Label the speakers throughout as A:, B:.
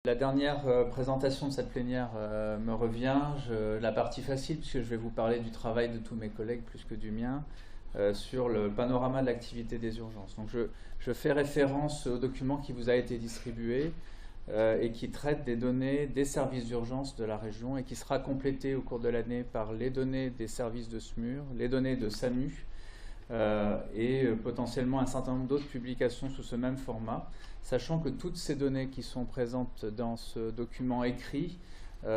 A: La dernière présentation de cette plénière me revient, la partie facile, puisque je vais vous parler du travail de tous mes collègues plus que du mien, sur le panorama de l'activité des urgences. Donc je fais référence au document qui vous a été distribué et qui traite des données des services d'urgence de la région et qui sera complété au cours de l'année par les données des services de SMUR, les données de SAMU, et potentiellement un certain nombre d'autres publications sous ce même format, sachant que toutes ces données qui sont présentes dans ce document écrit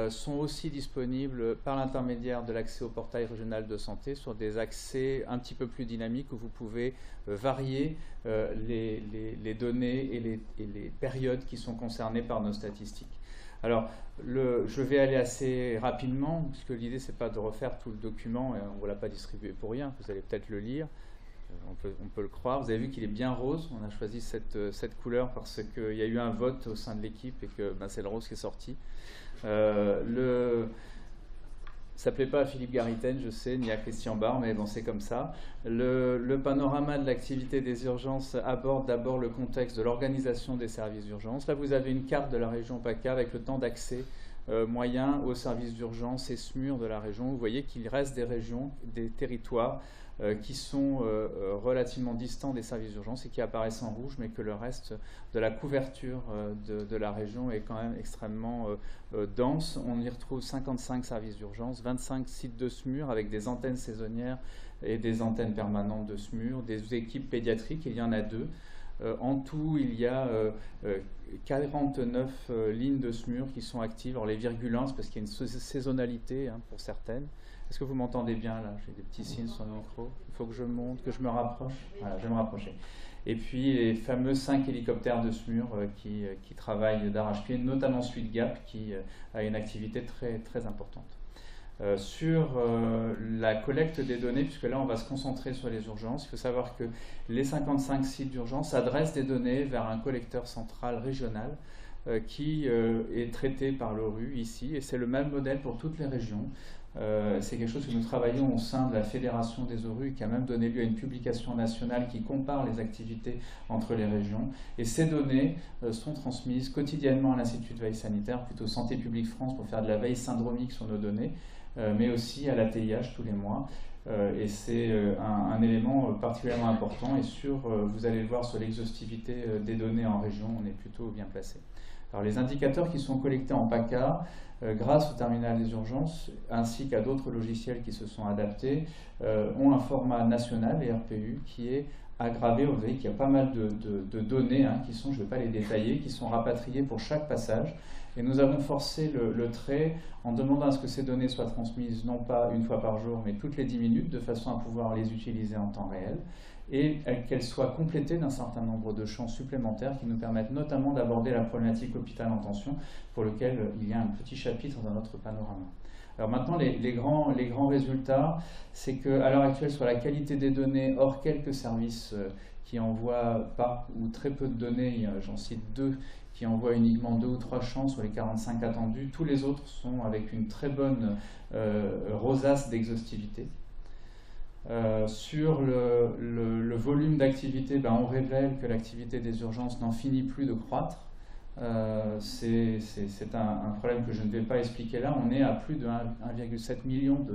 A: sont aussi disponibles par l'intermédiaire de l'accès au portail régional de santé sur des accès un petit peu plus dynamiques où vous pouvez varier les données et les périodes qui sont concernées par nos statistiques. Alors, je vais aller assez rapidement, puisque l'idée, c'est pas de refaire tout le document, et on ne vous l'a pas distribué pour rien, vous allez peut-être le lire, on peut le croire. Vous avez vu qu'il est bien rose, on a choisi cette couleur parce qu'il y a eu un vote au sein de l'équipe et que c'est le rose qui est sorti. Ça ne plaît pas à Philippe Gariten, je sais, ni à Christian Barre, mais bon, c'est comme ça. Le panorama de l'activité des urgences aborde d'abord le contexte de l'organisation des services d'urgence. Là, vous avez une carte de la région PACA avec le temps d'accès moyen aux services d'urgence et SMUR de la région. Vous voyez qu'il reste des régions, des territoires qui sont relativement distants des services d'urgence et qui apparaissent en rouge, mais que le reste de la couverture de la région est quand même extrêmement dense. On y retrouve 55 services d'urgence, 25 sites de SMUR avec des antennes saisonnières et des antennes permanentes de SMUR, des équipes pédiatriques, il y en a 2. En tout, il y a 49 lignes de SMUR qui sont actives. Alors les virgules 1, c'est parce qu'il y a une saisonnalité pour certaines. Est-ce que vous m'entendez bien là? J'ai des petits signes sur le micro. Il faut que je monte, que je me rapproche. Voilà, je vais me rapprocher. Et puis les fameux 5 hélicoptères de SMUR qui travaillent d'arrache-pied, notamment SuiteGap qui a une activité très, très importante. Sur la collecte des données, puisque là on va se concentrer sur les urgences, il faut savoir que les 55 sites d'urgence adressent des données vers un collecteur central régional qui est traité par l'ORU ici, et c'est le même modèle pour toutes les régions. C'est quelque chose que nous travaillons au sein de la Fédération des ORU qui a même donné lieu à une publication nationale qui compare les activités entre les régions. Et ces données sont transmises quotidiennement à l'Institut de veille sanitaire, plutôt Santé publique France pour faire de la veille syndromique sur nos données, mais aussi à l'ATIH tous les mois. Et c'est un élément particulièrement important. Et vous allez le voir sur l'exhaustivité des données en région, on est plutôt bien placé. Alors les indicateurs qui sont collectés en PACA, grâce au terminal des urgences, ainsi qu'à d'autres logiciels qui se sont adaptés, ont un format national, les RPU, qui est aggravé. Vous voyez qu'il y a pas mal de données qui sont, je ne vais pas les détailler, qui sont rapatriées pour chaque passage. Et nous avons forcé le trait en demandant à ce que ces données soient transmises non pas une fois par jour, mais toutes les 10 minutes, de façon à pouvoir les utiliser en temps réel, et qu'elles soient complétées d'un certain nombre de champs supplémentaires qui nous permettent notamment d'aborder la problématique hôpital en tension, pour lequel il y a un petit chapitre dans notre panorama. Alors maintenant, les grands résultats, c'est qu'à l'heure actuelle, sur la qualité des données, hors quelques services qui envoient pas ou très peu de données, j'en cite 2, qui envoient uniquement 2 ou 3 champs sur les 45 attendus, tous les autres sont avec une très bonne rosace d'exhaustivité. Sur le volume d'activité, on révèle que l'activité des urgences n'en finit plus de croître. C'est un problème que je ne vais pas expliquer là. On est à plus de 1,7 million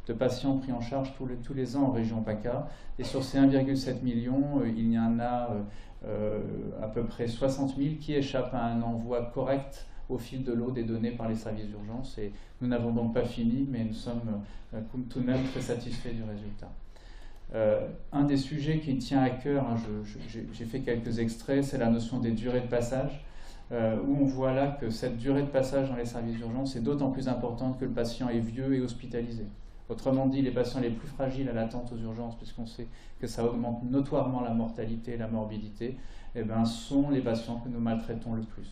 A: de patients pris en charge tous les ans en région PACA. Et sur ces 1,7 million, il y en a à peu près 60 000 qui échappent à un envoi correct au fil de l'eau des données par les services d'urgence. Et nous n'avons donc pas fini, mais nous sommes tout de même très satisfaits du résultat. Un des sujets qui tient à cœur, j'ai fait quelques extraits, c'est la notion des durées de passage, où on voit là que cette durée de passage dans les services d'urgence est d'autant plus importante que le patient est vieux et hospitalisé. Autrement dit, les patients les plus fragiles à l'attente aux urgences, puisqu'on sait que ça augmente notoirement la mortalité et la morbidité, sont les patients que nous maltraitons le plus.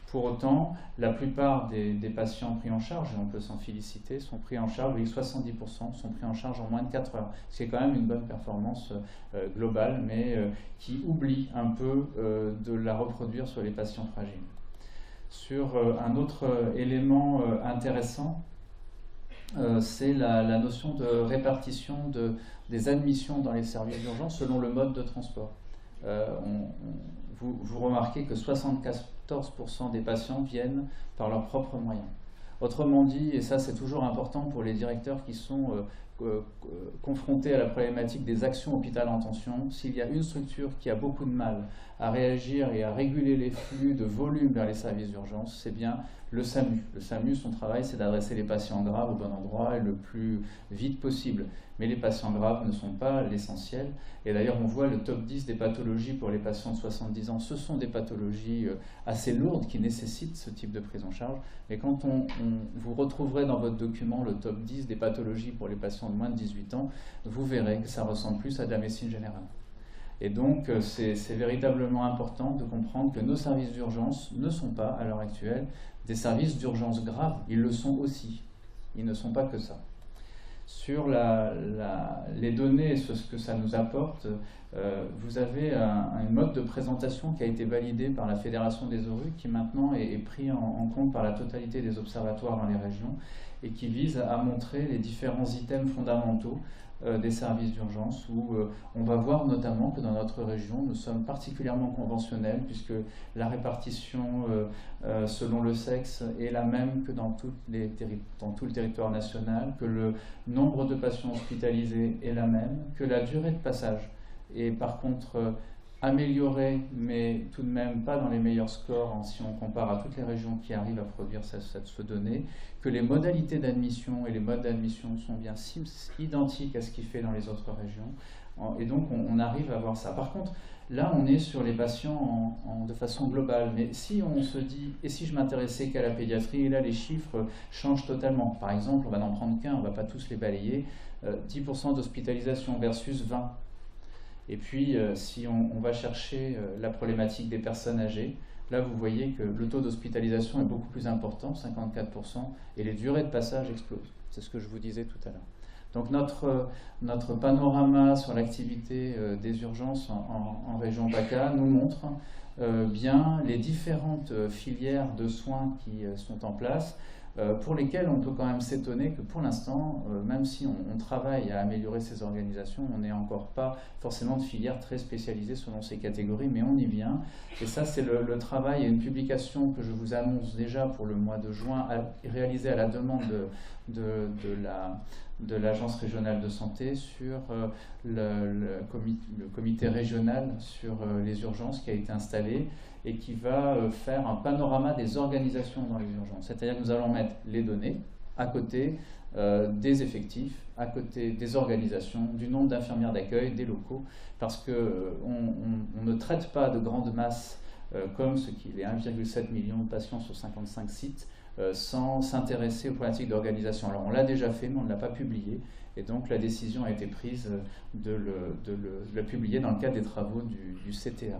A: Pour autant, la plupart des patients pris en charge, et on peut s'en féliciter, sont pris en charge, oui, 70% sont pris en charge en moins de 4 heures. C'est quand même une bonne performance globale, mais qui oublie un peu de la reproduire sur les patients fragiles. Sur un autre élément intéressant, c'est la notion de répartition des admissions dans les services d'urgence selon le mode de transport. vous remarquez que 74% des patients viennent par leurs propres moyens. Autrement dit, et ça c'est toujours important pour les directeurs qui sont confrontés à la problématique des actions hôpital en tension, s'il y a une structure qui a beaucoup de mal à réagir et à réguler les flux de volume vers les services d'urgence, c'est bien le SAMU. Le SAMU, son travail, c'est d'adresser les patients graves au bon endroit et le plus vite possible. Mais les patients graves ne sont pas l'essentiel. Et d'ailleurs, on voit le top 10 des pathologies pour les patients de 70 ans. Ce sont des pathologies assez lourdes qui nécessitent ce type de prise en charge. Mais quand vous retrouverez dans votre document le top 10 des pathologies pour les patients de moins de 18 ans, vous verrez que ça ressemble plus à de la médecine générale. Et donc, c'est véritablement important de comprendre que nos services d'urgence ne sont pas, à l'heure actuelle, des services d'urgence graves. Ils le sont aussi. Ils ne sont pas que ça. Sur les données et ce que ça nous apporte, vous avez un mode de présentation qui a été validé par la Fédération des ORU, qui maintenant est pris en compte par la totalité des observatoires dans les régions et qui vise à montrer les différents items fondamentaux des services d'urgence, où on va voir notamment que dans notre région, nous sommes particulièrement conventionnels, puisque la répartition selon le sexe est la même que dans tout le territoire national, que le nombre de patients hospitalisés est la même, que la durée de passage est par contre améliorée, mais tout de même pas dans les meilleurs scores si on compare à toutes les régions qui arrivent à produire cette donnée, que les modalités d'admission et les modes d'admission sont bien identiques à ce qui fait dans les autres régions, et donc on arrive à voir ça. Par contre, là on est sur les patients de façon globale, mais si on se dit, et si je m'intéressais qu'à la pédiatrie, et là les chiffres changent totalement. Par exemple, on va n'en prendre qu'un, on ne va pas tous les balayer, 10% d'hospitalisation versus 20%. Et puis, si on va chercher la problématique des personnes âgées, là, vous voyez que le taux d'hospitalisation est beaucoup plus important, 54%, et les durées de passage explosent. C'est ce que je vous disais tout à l'heure. Donc, notre panorama sur l'activité des urgences en région PACA nous montre bien les différentes filières de soins qui sont en place, pour lesquels on peut quand même s'étonner que pour l'instant, même si on travaille à améliorer ces organisations, on n'est encore pas forcément de filière très spécialisée selon ces catégories, mais on y vient. Et ça, c'est le travail et une publication que je vous annonce déjà pour le mois de juin, réalisée à la demande de l'Agence régionale de santé sur le comité régional sur les urgences qui a été installé et qui va faire un panorama des organisations dans les urgences. C'est-à-dire que nous allons mettre les données à côté des effectifs, à côté des organisations, du nombre d'infirmières d'accueil, des locaux, parce qu'on ne traite pas de grandes masses comme ce qui est 1,7 million de patients sur 55 sites, sans s'intéresser aux problématiques d'organisation. Alors on l'a déjà fait, mais on ne l'a pas publié, et donc la décision a été prise de le publier dans le cadre des travaux du CTRU.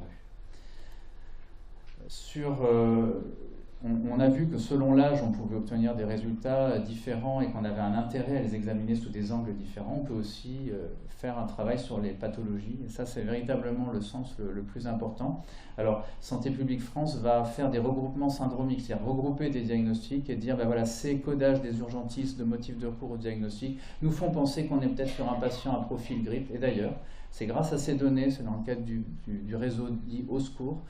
A: On a vu que selon l'âge, on pouvait obtenir des résultats différents et qu'on avait un intérêt à les examiner sous des angles différents. On peut aussi faire un travail sur les pathologies, et ça c'est véritablement le sens le plus important. Alors, Santé publique France va faire des regroupements syndromiques, c'est-à-dire regrouper des diagnostics et dire, ben voilà, ces codages des urgentistes de motifs de recours au diagnostic nous font penser qu'on est peut-être sur un patient à profil grippe. Et d'ailleurs, c'est grâce à ces données, c'est dans le cadre du réseau dit Au Secours,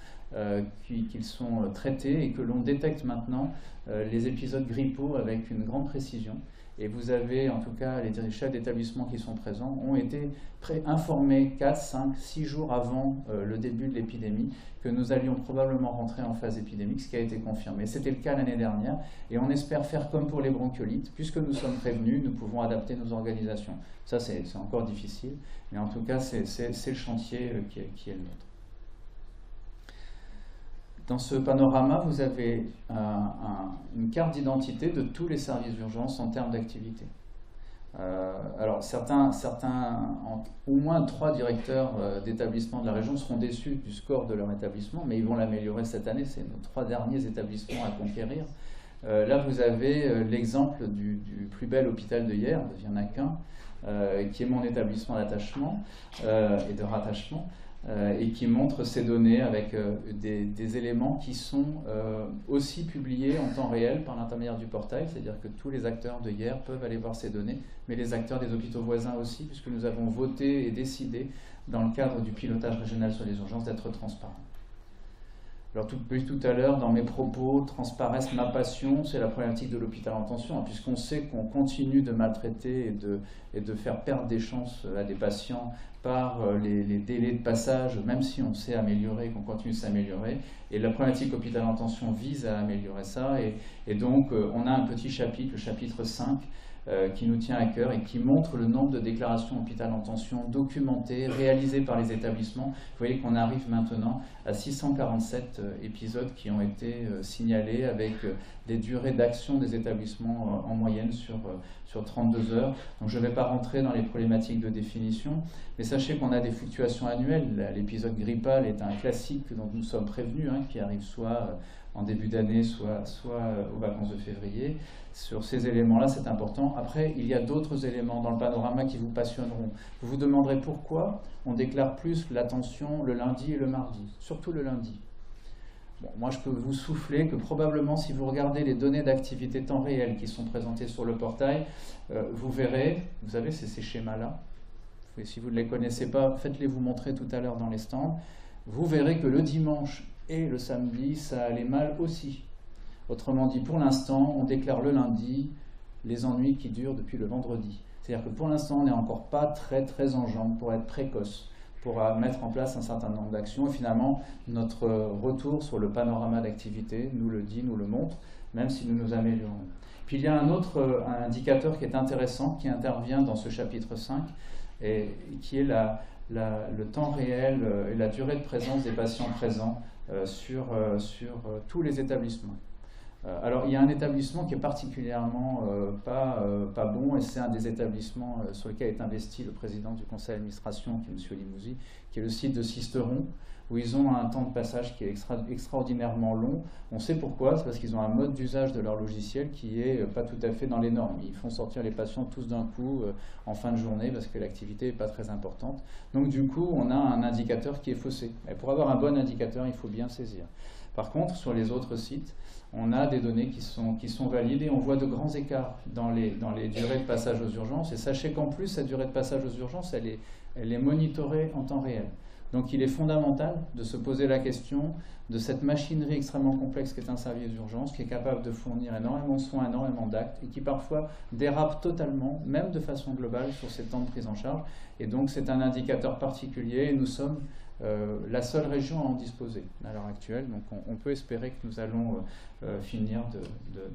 A: qu'ils sont traités et que l'on détecte maintenant les épisodes grippaux avec une grande précision. Et vous avez, en tout cas, les chefs d'établissement qui sont présents ont été informés 4, 5, 6 jours avant le début de l'épidémie que nous allions probablement rentrer en phase épidémique, ce qui a été confirmé. C'était le cas l'année dernière et on espère faire comme pour les bronchiolites. Puisque nous sommes prévenus, nous pouvons adapter nos organisations. Ça, c'est encore difficile, mais en tout cas, c'est le chantier qui est le nôtre. Dans ce panorama, vous avez une carte d'identité de tous les services d'urgence en termes d'activité. Alors certains au moins 3 directeurs d'établissements de la région seront déçus du score de leur établissement, mais ils vont l'améliorer cette année, c'est nos 3 derniers établissements à conquérir. Là vous avez l'exemple du plus bel hôpital de Hyères, il n'y en a qu'un, qui est mon établissement d'attachement et de rattachement. Et qui montre ces données avec des éléments qui sont aussi publiés en temps réel par l'intermédiaire du portail, c'est-à-dire que tous les acteurs de Hyères peuvent aller voir ces données, mais les acteurs des hôpitaux voisins aussi, puisque nous avons voté et décidé, dans le cadre du pilotage régional sur les urgences, d'être transparents. Alors depuis tout à l'heure, dans mes propos, transparaissent ma passion, c'est la problématique de l'hôpital en tension, puisqu'on sait qu'on continue de maltraiter et de faire perdre des chances à des patients par les délais de passage, même si on s'est amélioré, qu'on continue de s'améliorer. Et la problématique hôpital en tension vise à améliorer ça. Et donc, on a un petit chapitre, le chapitre 5, qui nous tient à cœur et qui montre le nombre de déclarations hôpital en tension documentées, réalisées par les établissements. Vous voyez qu'on arrive maintenant à 647 épisodes qui ont été signalés avec des durées d'action des établissements en moyenne sur 32 heures. Donc je ne vais pas rentrer dans les problématiques de définition, mais sachez qu'on a des fluctuations annuelles. L'épisode grippal est un classique dont nous sommes prévenus, qui arrive soit en début d'année, soit aux vacances de février. Sur ces éléments-là, c'est important. Après, il y a d'autres éléments dans le panorama qui vous passionneront. Vous vous demanderez pourquoi on déclare plus la tension le lundi et le mardi, surtout le lundi. Bon, moi, je peux vous souffler que probablement, si vous regardez les données d'activité temps réel qui sont présentées sur le portail, vous verrez, vous savez, c'est ces schémas-là. Si vous ne les connaissez pas, faites-les vous montrer tout à l'heure dans les stands. Vous verrez que le dimanche et le samedi, ça allait mal aussi. Autrement dit, pour l'instant, on déclare le lundi les ennuis qui durent depuis le vendredi. C'est-à-dire que pour l'instant, on n'est encore pas très en jambes pour être précoce, pour mettre en place un certain nombre d'actions. Et finalement, notre retour sur le panorama d'activité nous le dit, nous le montre, même si nous nous améliorons. Puis il y a un autre indicateur qui est intéressant, qui intervient dans ce chapitre 5, et qui est le temps réel et la durée de présence des patients présents sur tous les établissements. Alors, il y a un établissement qui est particulièrement pas bon, et c'est un des établissements sur lequel est investi le président du conseil d'administration, qui est M. Limousi, qui est le site de Sisteron, où ils ont un temps de passage qui est extraordinairement long. On sait pourquoi, c'est parce qu'ils ont un mode d'usage de leur logiciel qui n'est pas tout à fait dans les normes. Ils font sortir les patients tous d'un coup en fin de journée parce que l'activité n'est pas très importante. Donc du coup, on a un indicateur qui est faussé. Et pour avoir un bon indicateur, il faut bien saisir. Par contre, sur les autres sites, on a des données qui sont validées. On voit de grands écarts dans les durées de passage aux urgences. Et sachez qu'en plus, cette durée de passage aux urgences, elle est monitorée en temps réel. Donc il est fondamental de se poser la question de cette machinerie extrêmement complexe qu'est un service d'urgence, qui est capable de fournir énormément de soins, énormément d'actes, et qui parfois dérape totalement, même de façon globale, sur ces temps de prise en charge. Et donc c'est un indicateur particulier, et nous sommes la seule région à en disposer à l'heure actuelle. Donc on peut espérer que nous allons finir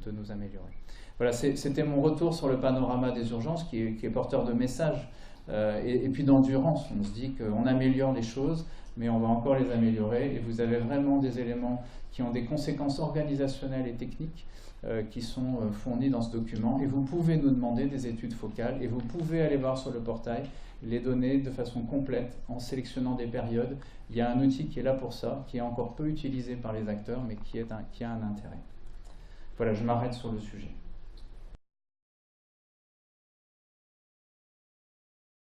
A: de nous améliorer. Voilà, c'était mon retour sur le panorama des urgences, qui est porteur de messages. Et puis d'endurance, on se dit qu'on améliore les choses, mais on va encore les améliorer, et vous avez vraiment des éléments qui ont des conséquences organisationnelles et techniques qui sont fournis dans ce document, et vous pouvez nous demander des études focales, et vous pouvez aller voir sur le portail les données de façon complète en sélectionnant des périodes. Il y a un outil qui est là pour ça, qui est encore peu utilisé par les acteurs, mais qui a un intérêt. Voilà, je m'arrête sur le sujet.